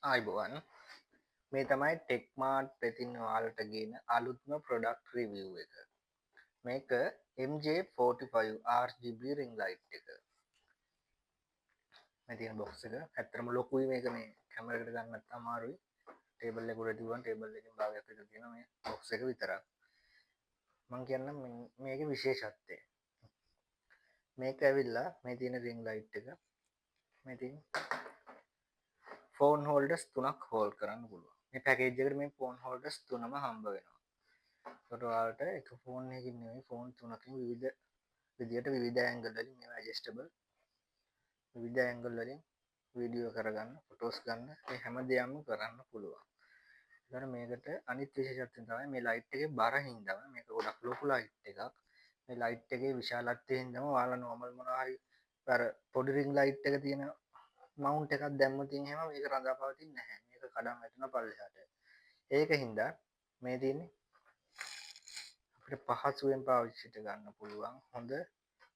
ආයිබෝවන් මේ තමයි ටෙක්මාර්ට් වෙතින් ඔයාලට ගේන අලුත්ම ප්‍රොඩක්ට් රිවිව් එක. මේක MJ45 RGB ring light එක. මේ තියෙන බොක්ස් එක ඇත්තටම ලොකුයි මේක මේ කැමරේකට ගන්නත් අමාරුයි. ටේබල් එක උඩ තිබුණා ටේබල් එකකින් භාගයක් විතර තියෙන මේ බොක්ස් එක විතරක්. මම කියන්නම් මේකේ විශේෂත්වය. මේක ඇවිල්ලා මේ තියෙන ring light එක මේ තියෙන ෆෝන් හෝල්ඩර්ස් 3ක් හෝල්ඩ් කරන්න පුළුවන්. මේ පැකේජ් එකට මේ ෆෝන් හෝල්ඩර්ස් 3ම හම්බ වෙනවා. ඒකට ඔයාලට එක ෆෝන් එකකින් නෙවෙයි ෆෝන් 3කින් විවිධ විදියට විවිධ ඇන්ගල් වලින් මේවා ඇඩ්ජස්ටබල් විවිධ ඇන්ගල් වලින් වීඩියෝ කරගන්න ෆොටෝස් ගන්න මේ හැම දෙයක්ම කරන්න පුළුවන්. ඒතර මේකට අනිත් විශේෂත්වය තමයි මේ ලයිට් එකේ බර හින්දාම මේක ගොඩක් ලොකු ලයිට් එකක්. මේ ලයිට් එකේ විශාලත්වය හින්දාම ඔයාලා නෝමල් මොනවා හරි අර පොඩි රින් ලයිට් එක තියෙන මවුන්ට් එකක් දැම්මොත් එහෙම මේක රඳා පවතින්නේ නැහැ. මේක කඩන් වැටෙනවා පල්ලෙහාට. ඒක හින්දා මේ තියෙන්නේ අපිට පහසුවෙන් පාවිච්චිට ගන්න පුළුවන් හොඳ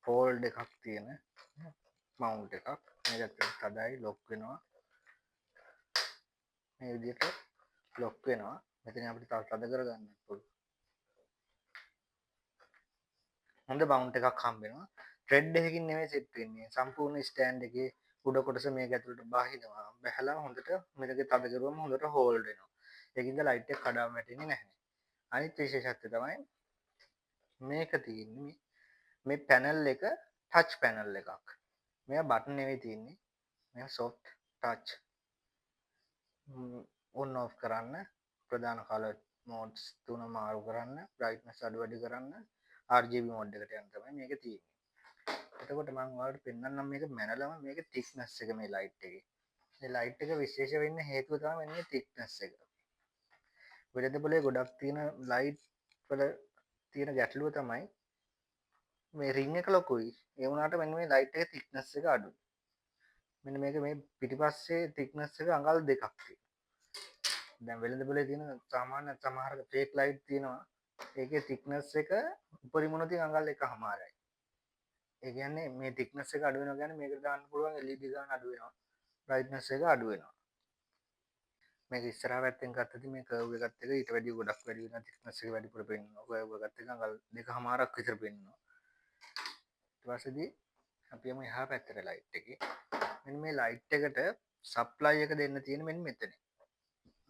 ෆෝල්ඩ් එකක් තියෙන මවුන්ට් එකක්. මේක තදයි ලොක් වෙනවා. මේ විදිහට ලොක් වෙනවා. මෙතන අපිට තව තද කරගන්න පුළුවන්. හොඳ මවුන්ට් එකක් හම්බ වෙනවා. ත්‍රෙඩ් එකකින් නෙමෙයි සෙට් වෙන්නේ. සම්පූර්ණ ස්ටෑන්ඩ් එකේ උඩ කොටස මේක ඇතුළට බහිනවා. බැහැලා හොඳට මේක තද කරුවම හොඳට හෝල්ඩ් වෙනවා. ඒකින්ද ලයිට් එක කඩාම වැටෙන්නේ නැහැ. අනිත් විශේෂත්වය තමයි මේක තියෙන්නේ මේ පැනල් එක ටච් පැනල් එකක්. මේවා බටන් නෙවෙයි තියෙන්නේ. මේවා සොෆ්ට් ටච්. ඔන් ඔෆ් කරන්න ප්‍රධාන කලර් මෝඩ්ස් තුන මාරු කරන්න බ්‍රයිට්නස් අඩු වැඩි කරන්න RGB මෝඩ් එකට යන්න තමයි මේක තියෙන්නේ. එතකොට මම ඔයාලට පෙන්නන්නම් මේක මැනලම මේක thickness එක මේ ලයිට් එකේ. මේ ලයිට් එක විශේෂ වෙන්න හේතුව තමයි මේ thickness එක. වෙළඳ පොලේ ගොඩක් තියෙන ලයිට් වල තියෙන ගැටලුව තමයි මේ රින් එක ලොකුයි. ඒ වුණාට මෙන්න මේ ලයිට් එකේ thickness එක අඩුයි. මෙන්න මේක මේ පිටිපස්සේ thickness එක අඟල් දෙකක් තියෙනවා. දැන් වෙළඳ පොලේ තියෙන සාමාන්‍ය සමහර ෆේක් ලයිට් තියෙනවා. ඒකේ thickness එක උපරිම උනොතින් අඟල් 1.5යි. ඒ කියන්නේ මේ thickness එක අඩු වෙනවා කියන්නේ මේකට දාන්න පුළුවන් LED ගාන අඩු වෙනවා. brightness එක අඩු වෙනවා. මේක ඉස්සරහා පැත්තෙන් ගත්තදී මේ කර්ව් එකත් එක්ක ඊට වැඩිය ගොඩක් වැඩි වෙනවා thickness එක වැඩිපුර පෙන්වනවා. කර්ව් එකත් එක්ක අඟල් 2.5ක් විතර පෙන්වනවා. ඊට පස්සේදී අපි යමු එහා පැත්තට ලයිට් එකේ. මෙන්න මේ ලයිට් එකට සප්ලයි එක දෙන්න තියෙන මෙන්න මෙතන.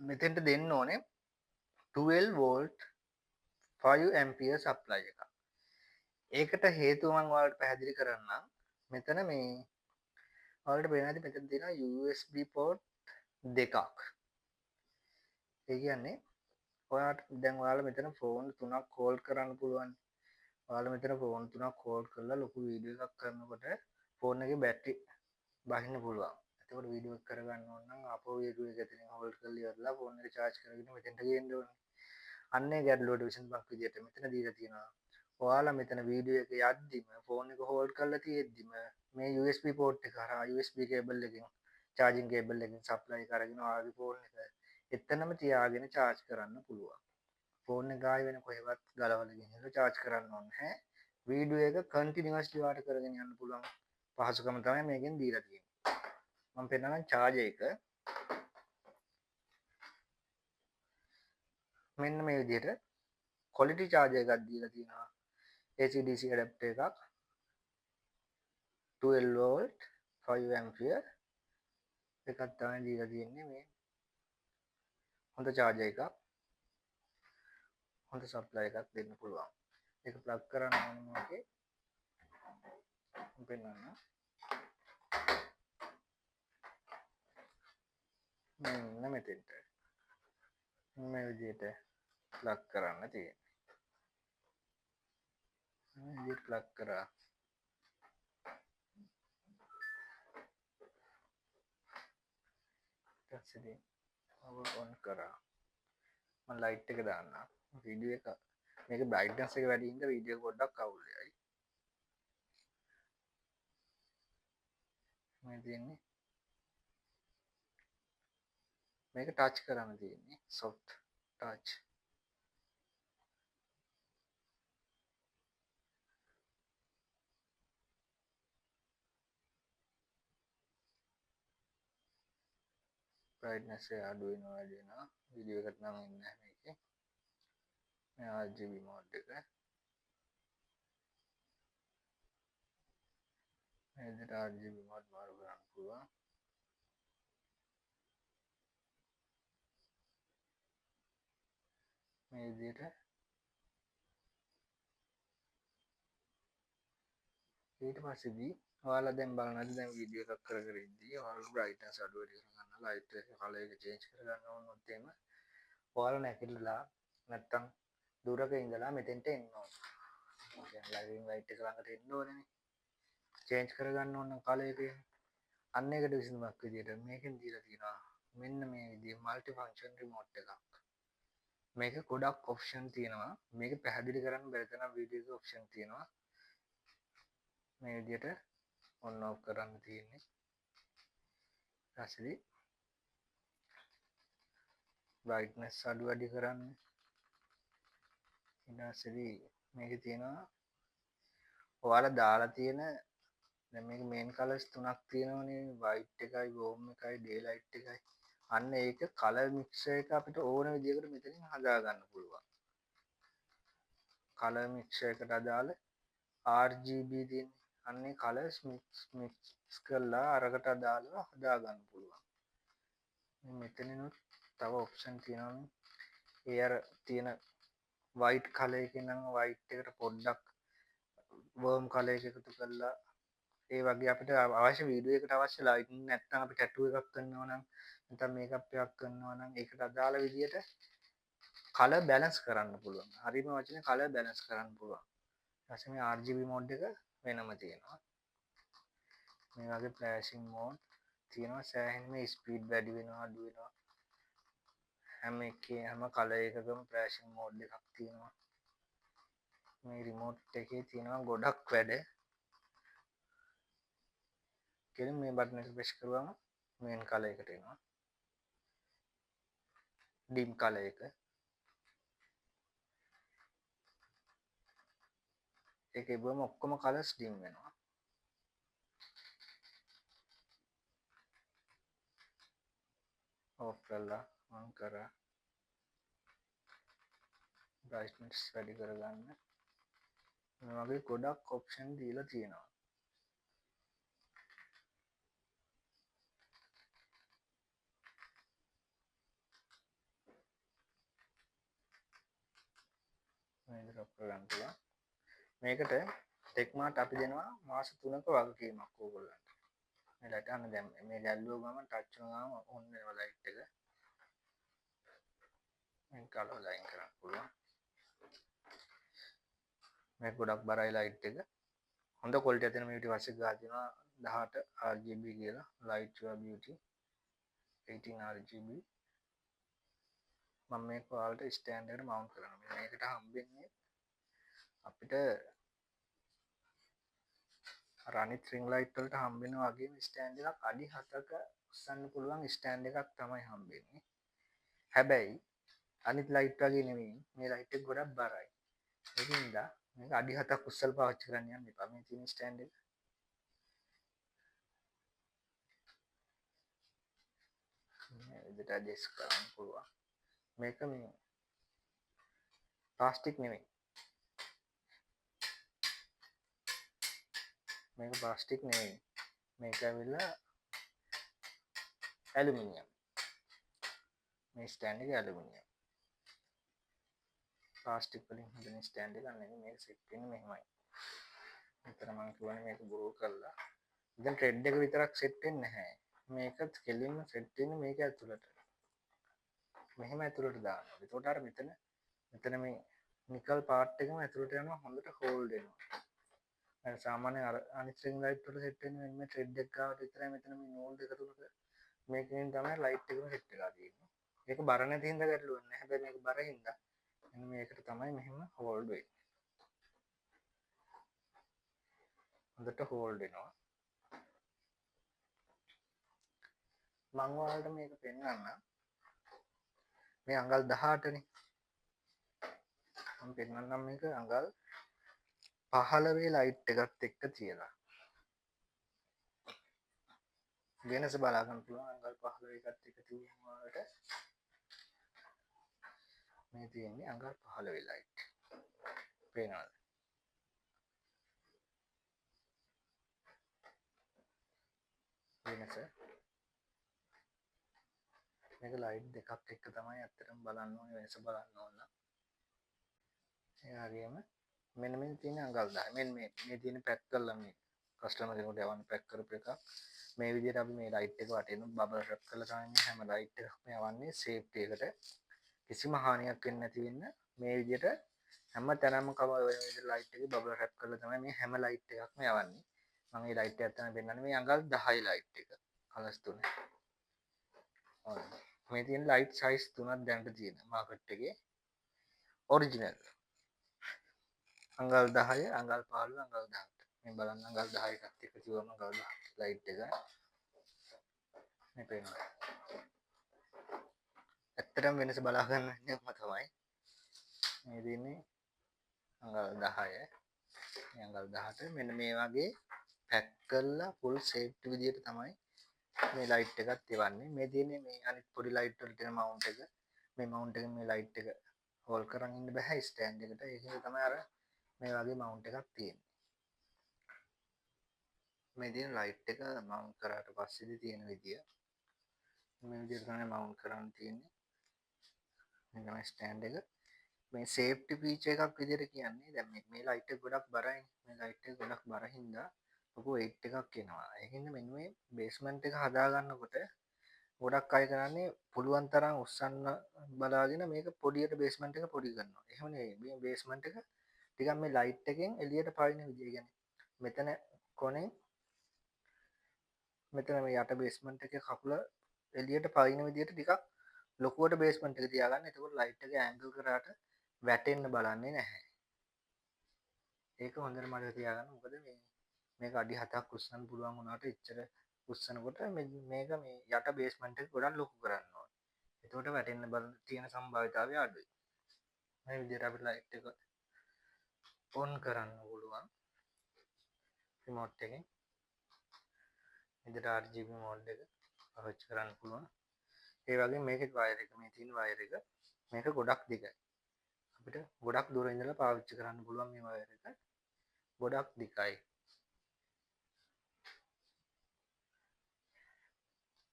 මෙතෙන්ට දෙන්න ඕනේ 12 වෝල්ට් 5 ඇම්පියර් සප්ලයි එකක්. ඒකට හේතුව මම ඔයාලට පැහැදිලි කරන්නම්. මෙතන මේ ඔයාලට පේනවා ඇති මෙතන තියෙනවා USB port දෙකක්. ඒ කියන්නේ ඔයාට දැන් ඔයාලා මෙතන ෆෝන් 3ක් කෝල් කරන්න පුළුවන්. ඔයාලා මෙතන ෆෝන් 3ක් කෝල් කරලා ලොකු වීඩියෝ එකක් කරනකොට ෆෝන් එකේ බැටරි බහින්න පුළුවන්. එතකොට වීඩියෝ එක කරගන්න ඕන නම් ආපහු වීඩියෝ එක එතනින් හෝල්ඩ් කරලා ඉවරලා ෆෝන් එක charge කරගෙන මෙතෙන්ට ගේන්න ඕනේ. අන්නේ ගැටලුවට විසඳුමක් විදියට මෙතන දීලා තියෙනවා. ඔයාලා මෙතන වීඩියෝ එක යද්දිම ෆෝන් එක හෝල්ඩ් කරලා තියෙද්දිම මේ USB port එක හරහා USB cable එකෙන් charging cable එකෙන් supply එක අරගෙන ඔයාලගේ ෆෝන් එක එතනම තියාගෙන charge කරන්න පුළුවන්. ෆෝන් එක ආයෙ වෙන කොහෙවත් ගලවලා ගෙනහිල්ලා charge කරන්න ඕනේ නැහැ. වීඩියෝ එක continuously වාට කරගෙන යන්න පුළුවන් පහසුකම තමයි මේකෙන් දීලා තියෙන්නේ. මම පෙන්නනම් charge එක මෙන්න මේ විදිහට quality charger එකක් දීලා තියෙනවා. AC DC adapter එකක් 12 volt 5 ampere එකක් තමයි දීලා තියෙන්නේ මේ හොඳ charger එකක් හොඳ supply එකක් දෙන්න පුළුවන්. ඒක plug කරන්න ඕනේ මේකේ පෙන්නන්න. මෙන්න මෙතෙන්ට මේ විදිහට plug කරන්න තියෙන්නේ. මේ විදිහට plug කරා ඊපස්සේ power on කරා මම ලයිට් එක දාන්නම්. වීඩියෝ එක මේක බ්‍රයිට්නස් එක වැඩි හින්දා වීඩියෝ පොඩ්ඩක් අවුල් වෙයි. මේ තියෙන්නේ මේක ටච් කරන්න තියෙන්නේ soft touch. brightness එක අඩු වෙනවා වැඩි වෙනවා වීඩියෝ එකට නම් එන්නේ නැහැ මේකේ මේ RGB mode එක මේ විදිහට RGB mode මාරු කරන්න පුළුවන් මේ විදිහට ඊට පස්සේදී ඔයාලා දැන් බලනද දැන් වීඩියෝ එකක් කර කර ඉද්දී ඔයාලා brightness අඩු වැඩි කරගන්න light එක color එක change කරගන්න ඕනොත් එහෙම ඔයාලා නැගිටලා නැත්තම් දුරක ඉඳලා මෙතෙන්ට එන්න ඕන. දැන් lighting light එක ළඟට එන්න ඕනේනේ. change කරගන්න ඕන color එක. අන්න ඒකට විසඳුමක් විදියට මේකෙන් දීලා තියෙනවා. මෙන්න මේ විදිහේ multi function remote එකක්. මේක ගොඩක් option තියෙනවා. මේක පැහැදිලි කරන්න බැරි තරම් වීඩියෝ එකේ option තියෙනවා. මේ විදිහට on off කරන්න තියෙන්නේ. ඊටසේ brightness අඩු වැඩි කරන්න. ඊටසේ මේකේ තියෙනවා ඔයාලා දාලා තියෙන දැන් මේක මේන් කලර්ස් තුනක් තියෙනවනේ white එකයි warm එකයි daylight එකයි අන්න ඒක color mixer එක අපිට ඕන විදිහකට මෙතනින් හදා ගන්න පුළුවන් color mixer එකට අදාළ RGB තියෙන අන්නේ colors mix කරලා අරකට අදාළව හදා ගන්න පුළුවන් මෙතනිනුත් තව option තියෙනවා ඒ අර තියෙන white color එකේ නම් white එකට පොඩ්ඩක් warm color එක එකතු කරලා ඒ වගේ අපිට අවශ්‍ය වීඩියෝ එකට අවශ්‍ය ලයිටින් නැත්නම් අපි ටැටු එකක් කරනවා නම් නැත්නම් මේකප් එකක් කරනවා නම් ඒකට අදාළ විදියට කලර් බැලන්ස් කරන්න පුළුවන්. හරිම වචනේ කලර් බැලන්ස් කරන්න පුළුවන්. ඊට පස්සේ මේ RGB mode එක වෙනම තියෙනවා. මේ වගේ flashing mode තියෙනවා. සෑහෙන මේ ස්පීඩ් වැඩි වෙනවා අඩු වෙනවා. හැම කලර් එකකම flashing mode එකක් තියෙනවා. මේ remote එකේ තියෙනවා ගොඩක් වැඩ. කෙලින් මේ බටන් එක ප්‍රෙස් කරුවම මේන් කලර් එකට එනවා ඩිම් කලර් එක ඒකේ බොම ඔක්කොම කලර්ස් ඩිම් වෙනවා ඕෆ් කරලා ඔන් කරා බ්‍රයිට්නස් වැඩි කරගන්න මේ වගේ ගොඩක් ඔප්ෂන් දීලා තියෙනවා මේක කරගන්න පුළුවන් මේකට ටෙක්මාට් අපි දෙනවා මාස 3ක වගකීමක් ඕගොල්ලන්ට මේ ලයිට් අන්න දැන් මේ ගැල්ලුව ගමන් ටච් වුණාම ඔන් වෙනවා ලයිට් එක මේ කලර් ලයින් කරන්න පුළුවන් මේ ගොඩක් බරයි ලයිට් එක හොඳ ක්වොලිටි තියෙන මේ ඊට පස්සේ ගා දෙනවා 18 RGB කියලා light your beauty 18 RGB මම මේක ඔයාලට ස්ටෑන්ඩ් එකට මවුන්ට් කරනවා මේකට හම්බෙන්නේ අපිට අර අනිත් ring light වලට හම්බෙන වගේම ස්ටෑන්ඩ් එකක් අඩි 7ක උස්සන්න පුළුවන් ස්ටෑන්ඩ් එකක් තමයි හම්බෙන්නේ හැබැයි අනිත් ලයිට් වගේ නෙමෙයි මේ ලයිට් එක ගොඩක් බරයි ඒකින්ද මේක අඩි 7ක් උස්සලා පාවිච්චි කරන්න යන්න එපා මේ තියෙන ස්ටෑන්ඩ් එක මේ විදිහට ඇඩ්ජස්ට් කරන්න පුළුවන් මේක මේ ප්ලාස්ටික් නෙමෙයි මේක ප්ලාස්ටික් නෙමෙයි මේක ඇවිල්ලා ඇලුමිනියම් මේ ස්ටෑන්ඩ් එක ඇලුමිනියම් ප්ලාස්ටික් වලින් හදන ස්ටෑන්ඩ් එකක් නෙමෙයි මේක සෙට් වෙන්නේ මෙහෙමයි මෙතන මම කියන්නේ මේක බොරු කරලා දැන් ට්‍රෙඩ් එක විතරක් සෙට් වෙන්නේ නැහැ මේකත් කෙලින්ම සෙට් වෙන්නේ මේක ඇතුළට මෙහෙම ඇතුළට දානවා එතකොට අර මෙතන මේ නිකල් පාර්ට් එකම ඇතුළට යනවා හොඳට හෝල්ඩ් වෙනවා අර සාමාන්‍ය අර අනිත් ring light වල සෙට් වෙන්නේ මේ ට්‍රෙඩ් එක ගාවට විතරයි මෙතන මේ නූල් දෙක තුනක මේකෙන් තමයි ලයිට් එකම සෙට් වෙලා තියෙන්නේ මේක බර නැති හින්දා ගැටලුවක් නැහැ හැබැයි මේක බර හින්දා මෙන්න මේකට තමයි මෙහෙම හෝල්ඩ් වෙන්නේ හොඳට හෝල්ඩ් වෙනවා මම ඔයාලට මේක පෙන්නන්න මේ අඟල් 18 නේ මම පෙන්නන්නම් මේක අඟල් 15 ලයිට් එකත් එක්ක තියලා වෙනස බලා ගන්න පුළුවන් අඟල් 15 එකත් එකතු වුණාට මේ තියෙන්නේ අඟල් 15 ලයිට්. පේනවද? වෙනස මේක ලයිට් දෙකක් එක්ක තමයි ඇත්තටම බලන්න ඕනේ වෙනස බලන්න ඕන. ඒ වගේම මෙන්න මේ තියෙන අඟල් 10. මෙන්න මේ තියෙන පැක් කරලා මේ කස්ටමර් කෙනෙකුට යවන්න පැක් කරපු එක. මේ විදිහට අපි මේ ලයිට් එක වටේම බබල් රැප් කරලා තමයි මේ හැම ලයිට් එකක්ම යවන්නේ සේෆ්ටි එකට. කිසිම හානියක් වෙන්නේ නැති වෙන්න මේ විදිහට හැම තැනම කවර් වෙන විදිහට ලයිට් එකේ බබල් රැප් කරලා තමයි මේ හැම ලයිට් එකක්ම යවන්නේ. මම මේ ලයිට් එක තමයි පෙන්නන්නේ මේ අඟල් 10 ලයිට් එක. කලර්ස් තුන. මේ තියෙන ලයිට් සයිස් තුනක් දැනට තියෙනවා මාකට් එකේ. ඔරිජිනල්. අඟල් 10 අඟල් 15 අඟල් 18 මේ බලන්න අඟල් 10 එකත් එක්ක තියවම අඟල් 10 ලයිට් එක මේ පේනවා ඇත්තටම වෙනස බලා ගන්න ඉන්නම තමයි මේ දෙන්නේ අඟල් 10 මේ අඟල් 18 මෙන්න මේ වගේ පැක් කරලා ෆුල් සේෆ්ටි විදියට තමයි මේ ලයිට් එකත් එවන්නේ මේ දෙන්නේ මේ අනිත් පොඩි ලයිට් වලට තියෙන මවුන්ට් එක මේ මවුන්ට් එකෙන් මේ ලයිට් එක හෝල් කරන් ඉන්න බෑ ස්ටෑන්ඩ් එකට ඒකෙන් තමයි අර මේ වගේ මවුන්ට් එකක් තියෙන්නේ මේ තියෙන ලයිට් එක මවුන්ට් කරාට පස්සේදී තියෙන විදිය මේ විදිහට තමයි මවුන්ට් කරන්න තියෙන්නේ මේ තමයි ස්ටෑන්ඩ් එක මේ සේෆ්ටි ෆීචර් එකක් විදිහට කියන්නේ දැන් මේ ලයිට් එක ගොඩක් බරයි මේ ලයිට් එක ගොඩක් බර හින්දා ලොකු weight එකක් එනවා ඒකින්ද මෙන්න මේ බේස්මන්ට් එක හදා ගන්නකොට ගොඩක් අය කරන්නේ පුළුවන් තරම් උස්සන්න බලාගෙන මේක පොඩියට බේස්මන්ට් එක පොඩි කරනවා එහෙම නෙවෙයි මේ බේස්මන්ට් එක ටිකක් මේ ලයිට් එකෙන් එළියට පයින්න විදිය කියන්නේ මෙතන කොනේ මෙතන මේ යට බේස්මන්ට් එකේ කකුල එළියට පයින්න විදියට ටිකක් ලොකුවට බේස්මන්ට් එක තියාගන්න. එතකොට ලයිට් එක ඇන්ගල් කරාට වැටෙන්න බලන්නේ නැහැ. ඒක හොඳට මතක තියාගන්න. මොකද මේක අඩි 7ක් උස්සන්න පුළුවන් වුණාට එච්චර උස්සනකොට මේක මේ යට බේස්මන්ට් එක ගොඩක් ලොකු කරන්න ඕනේ. එතකොට වැටෙන්න බලන තියෙන සම්භාවිතාවය අඩුයි. මේ විදිහට අපිට ලයිට් එක ඔන් කරන්න පුළුවන්. රිමෝට් එකෙන්. විදිහට RGB මෝඩ් එක පාවිච්චි කරන්න පුළුවන්. ඒ වගේ මේකේ වයර් එක මේ තියෙන වයර් එක මේක ගොඩක් දිගයි. අපිට ගොඩක් දුර ඉඳලා පාවිච්චි කරන්න පුළුවන් මේ වයර් එක. ගොඩක් දිගයි.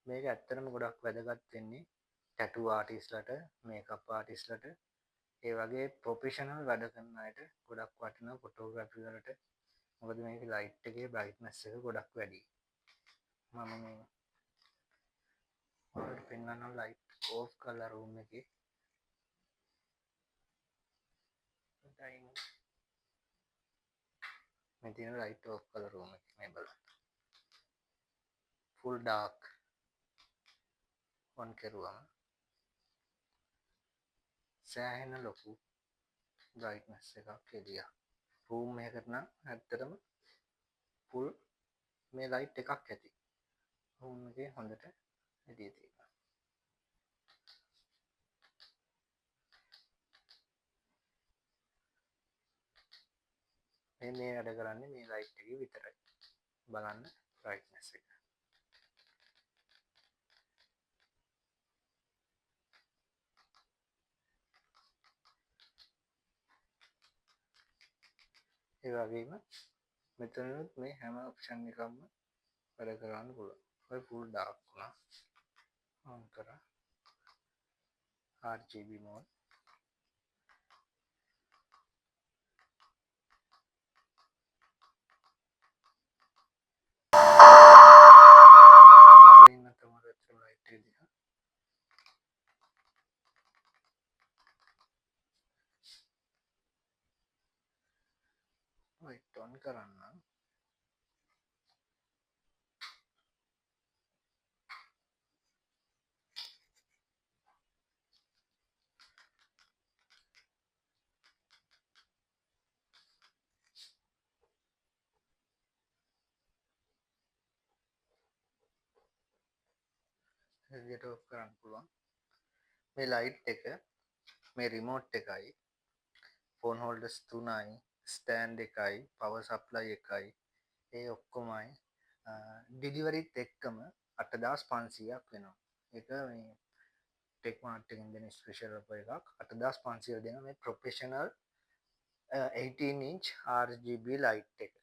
මේක ඇත්තටම ගොඩක් වැදගත් වෙන්නේ ටැටූ ආටිස්ට්ලට, මේකප් ආටිස්ට්ලට, ඒ වගේ ප්‍රොෆෙෂනල් වැඩ කරන අයට ගොඩක් වටිනවා ෆොටෝග්‍රැෆි වලට. මොකද මේක ලයිට් එකේ බ්‍රයිට්නස් එක ගොඩක් වැඩි. මම මේ ඔයාලට පෙන්වන්නම් ලයිට් ඕෆ් කරලා රූම් එකේ මේ තියෙන ලයිට් ඕෆ් කරලා රූම් එකේ මේ බලන්න ෆුල් ඩාර්ක් ඔන් කරුවම සෑහෙන ලොකු බ්‍රයිට්නස් එකක් එළියක් රූම් එකකට නම් ඇත්තටම ෆුල් මේ ලයිට් එකක් ඇති රූම් එකේ හොඳට එළිය තියෙනවා මේ වැඩ කරන්නේ මේ ලයිට් එකේ විතරයි බලන්න බ්‍රයිට්නස් එක ඒ වගේම මෙතනත් මේ හැම ඔප්ෂන් එකක්ම වැඩ කරන්න පුළුවන් ඔය ෆුල් ඩාර්ක් වුණා ඔන් කරා RGB mode බලන්න තමයි ලයිට් එක දිහා ලයිට් ඔන් කරන්න විදියට ඔෆ් කරන්න පුළුවන් මේ ලයිට් එක මේ රිමෝට් එකයි ෆෝන් හෝල්ඩර්ස් 3යි ස්ටෑන්ඩ් එකයි පවර් සප්ලයි එකයි ඒ ඔක්කොමයි ඩිලිවරිත් එක්කම 8500ක් වෙනවා. ඒක මේ ටෙක් මාර්ට් එකෙන් දෙන ස්පෙෂල් ඔෆර් එකක්. 8500 දෙන මේ ප්‍රොෆෙෂනල් 18 inch RGB light එක.